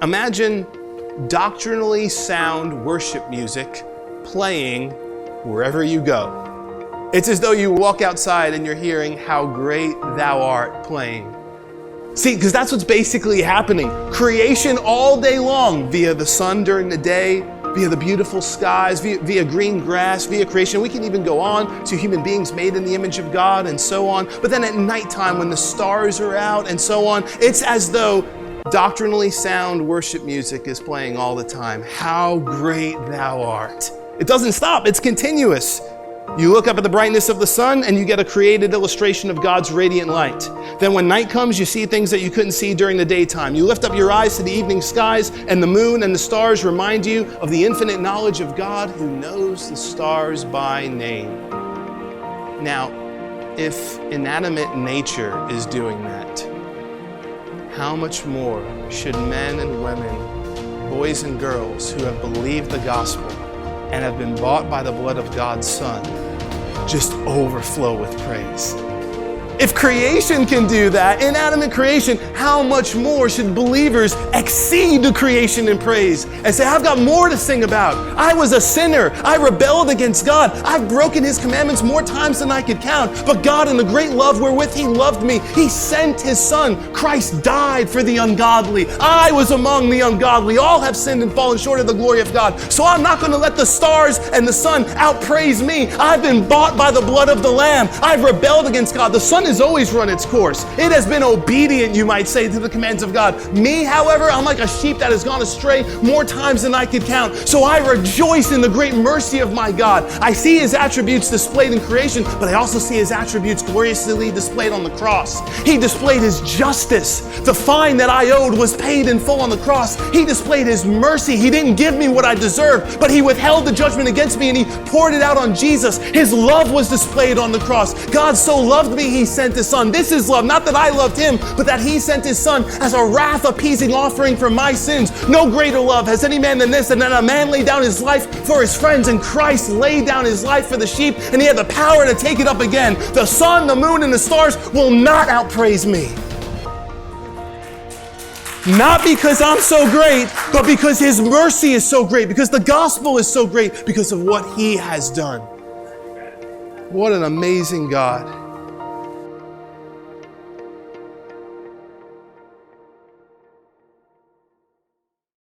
Imagine doctrinally sound worship music playing wherever you go. It's as though you walk outside and you're hearing "How Great Thou Art" playing. See, because that's what's basically happening. Creation all day long, via the sun during the day, via the beautiful skies, via green grass, via creation. We can even go on to human beings made in the image of God and so on. But then at nighttime when the stars are out and so on, it's as though doctrinally sound worship music is playing all the time. How great thou art. It doesn't stop, it's continuous. You look up at the brightness of the sun and you get a created illustration of God's radiant light. Then when night comes, you see things that you couldn't see during the daytime. You lift up your eyes to the evening skies and the moon and the stars remind you of the infinite knowledge of God who knows the stars by name. Now, if inanimate nature is doing that, how much more should men and women, boys and girls who have believed the gospel and have been bought by the blood of God's Son, just overflow with praise? If creation can do that, inanimate creation, how much more should believers exceed the creation in praise and say, I've got more to sing about. I was a sinner. I rebelled against God. I've broken His commandments more times than I could count. But God, in the great love wherewith He loved me, He sent His Son. Christ died for the ungodly. I was among the ungodly. All have sinned and fallen short of the glory of God. So I'm not going to let the stars and the sun outpraise me. I've been bought by the blood of the Lamb. I've rebelled against God. The sun has always run its course. It has been obedient, you might say, to the commands of God. Me, however, I'm like a sheep that has gone astray more times than I could count. So I rejoice in the great mercy of my God. I see His attributes displayed in creation, but I also see His attributes gloriously displayed on the cross. He displayed His justice. The fine that I owed was paid in full on the cross. He displayed His mercy. He didn't give me what I deserved, but He withheld the judgment against me and He poured it out on Jesus. His love was displayed on the cross. God so loved me, He sent His Son. This is love, not that I loved Him, but that He sent His Son as a wrath-appeasing offering for my sins. No greater love has any man than this, and that a man laid down his life for his friends, and Christ laid down His life for the sheep, and He had the power to take it up again. The sun, the moon, and the stars will not outpraise me. Not because I'm so great, but because His mercy is so great, because the gospel is so great, because of what He has done. What an amazing God.